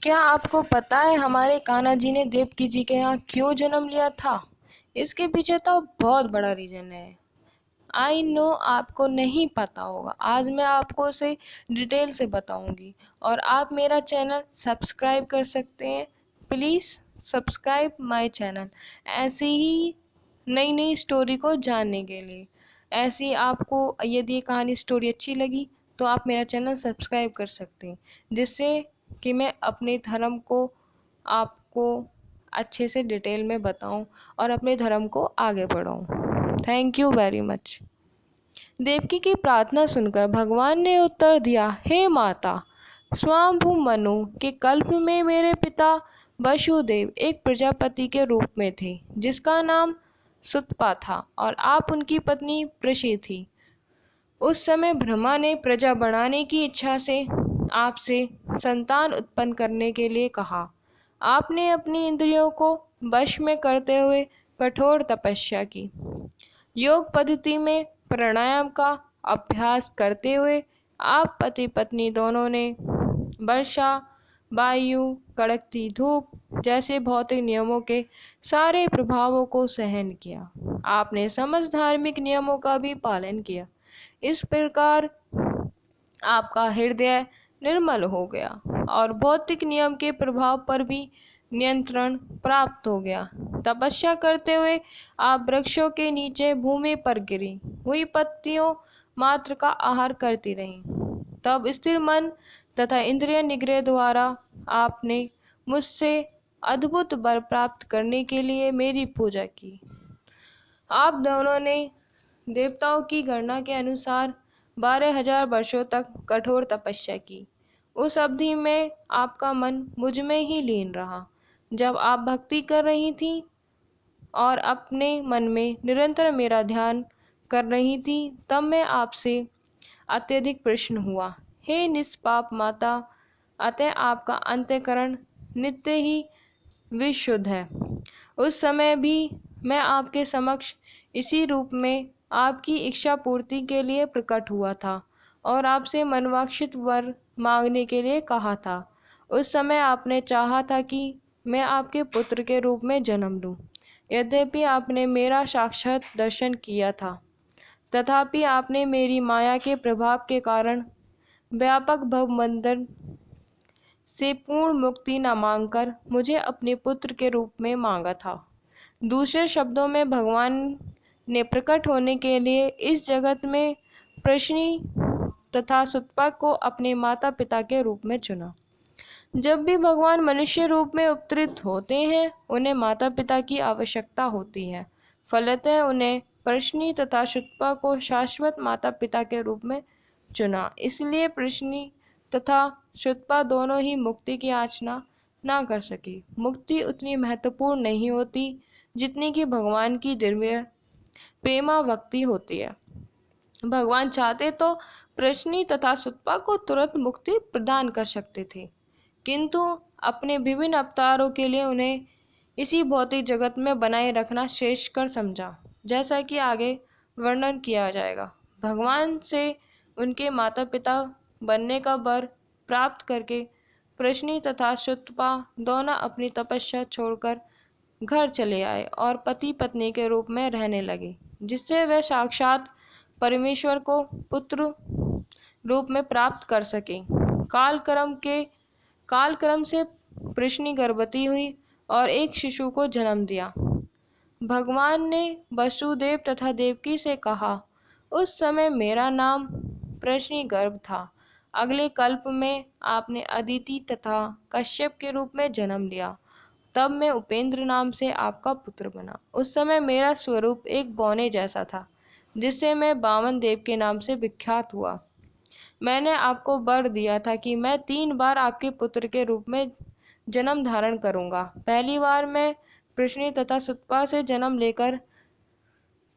क्या आपको पता है हमारे कान्हा जी ने देवकी जी के यहाँ क्यों जन्म लिया था? इसके पीछे तो बहुत बड़ा रीजन है। आई नो आपको नहीं पता होगा। आज मैं आपको उसे डिटेल से बताऊंगी और आप मेरा चैनल सब्सक्राइब कर सकते हैं। प्लीज़ सब्सक्राइब माय चैनल ऐसी ही नई नई स्टोरी को जानने के लिए। ऐसी आपको यदि ये कहानी स्टोरी अच्छी लगी तो आप मेरा चैनल सब्सक्राइब कर सकते हैं, जिससे कि मैं अपने धर्म को आपको अच्छे से डिटेल में बताऊं और अपने धर्म को आगे बढ़ाऊं। Thank you very much. Devaki की प्रार्थना सुनकर भगवान ने उत्तर दिया, हे माता, स्वायंभू मनु के कल्प में मेरे पिता वसुदेव एक प्रजापति के रूप में थे, जिसका नाम सुतपा था और आप उनकी पत्नी प्रशी थी। उस समय ब्रह्मा ने प्रजा बढ़ाने की इच्छा से आपसे संतान उत्पन्न करने के लिए कहा। आपने अपनी इंद्रियों को वश में करते हुए कठोर तपस्या की। योग पद्धति में प्राणायाम का अभ्यास करते हुए आप पति पत्नी दोनों ने वर्षा, वायु, कड़कती धूप जैसे भौतिक नियमों के सारे प्रभावों को सहन किया। आपने समस्त धार्मिक नियमों का भी पालन किया। इस प्रकार आपका हृदय निर्मल हो गया और भौतिक नियम के प्रभाव पर भी नियंत्रण प्राप्त हो गया। तपस्या करते हुए आप वृक्षों के नीचे भूमि पर गिरी हुई पत्तियों मात्र का आहार करती रहीं। तब स्थिर मन तथा इंद्रिय निग्रह द्वारा आपने मुझसे अद्भुत वर प्राप्त करने के लिए मेरी पूजा की। आप दोनों ने देवताओं की गणना के अनुसार 12,000 वर्षों तक कठोर तपस्या की। उस अवधि में आपका मन मुझ में ही लीन रहा। जब आप भक्ति कर रही थी और अपने मन में निरंतर मेरा ध्यान कर रही थी, तब मैं आपसे अत्यधिक प्रसन्न हुआ। हे निष्पाप माता, अतः आपका अंतःकरण नित्य ही विशुद्ध है। उस समय भी मैं आपके समक्ष इसी रूप में आपकी इच्छा पूर्ति के लिए प्रकट हुआ था और आपसे मनवांछित वर मांगने के लिए कहा था। उस समय आपने चाहा था कि मैं आपके पुत्र के रूप में जन्म लूं। यद्यपि आपने मेरा साक्षात दर्शन किया था, तथापि आपने मेरी माया के प्रभाव के कारण व्यापक भवबंधन से पूर्ण मुक्ति न मांगकर मुझे अपने पुत्र के रूप में मांगा था। दूसरे शब्दों में, भगवान ने प्रकट होने के लिए इस जगत में प्रश्नी तथा सुतपा को अपने माता पिता के रूप में चुना। जब भी भगवान मनुष्य रूप में अवतरित होते हैं, उन्हें माता पिता की आवश्यकता होती है। फलतः उन्हें प्रश्नी तथा सुतपा को शाश्वत माता पिता के रूप में चुना। इसलिए प्रश्नी तथा सुतपा दोनों ही मुक्ति की याचना ना कर सकी। मुक्ति उतनी महत्वपूर्ण नहीं होती जितनी कि भगवान की दिव्य प्रेमा भक्ति होती है। भगवान चाहते तो प्रश्नी तथा सुतपा को तुरंत मुक्ति प्रदान कर सकते थे, किंतु अपने विभिन्न अवतारों के लिए उन्हें इसी भौतिक जगत में बनाए रखना श्रेष्ठ कर समझा, जैसा कि आगे वर्णन किया जाएगा। भगवान से उनके माता पिता बनने का वर प्राप्त करके प्रश्नी तथा सुतपा दोनों अपनी तपस्या छोड़कर घर चले आए और पति पत्नी के रूप में रहने लगे, जिससे वे साक्षात परमेश्वर को पुत्र रूप में प्राप्त कर सके। कालक्रम से प्रश्नी गर्भवती हुई और एक शिशु को जन्म दिया। भगवान ने वसुदेव तथा देवकी से कहा, उस समय मेरा नाम प्रश्नी गर्भ था। अगले कल्प में आपने अदिति तथा कश्यप के रूप में जन्म लिया। तब मैं उपेंद्र नाम से आपका पुत्र बना। उस समय मेरा स्वरूप एक बौने जैसा था, जिससे मैं बामन देव के नाम से विख्यात हुआ। मैंने आपको वर दिया था कि मैं 3 बार आपके पुत्र के रूप में जन्म धारण करूंगा। पहली बार मैं प्रश्नी तथा सुतपा से जन्म लेकर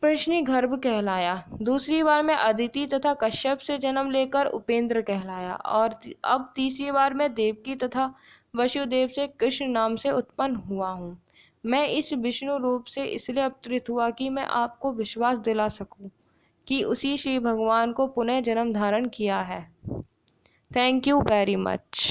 प्रश्नी गर्भ कहलाया। दूसरी बार मैं अदिति तथा कश्यप से जन्म लेकर उपेंद्र कहलाया और अब तीसरी बार मैं देवकी तथा वसुदेव से कृष्ण नाम से उत्पन्न हुआ हूँ। मैं इस विष्णु रूप से इसलिए अवतरित हुआ कि मैं आपको विश्वास दिला सकूं कि उसी श्री भगवान को पुनः जन्म धारण किया है। Thank you very much.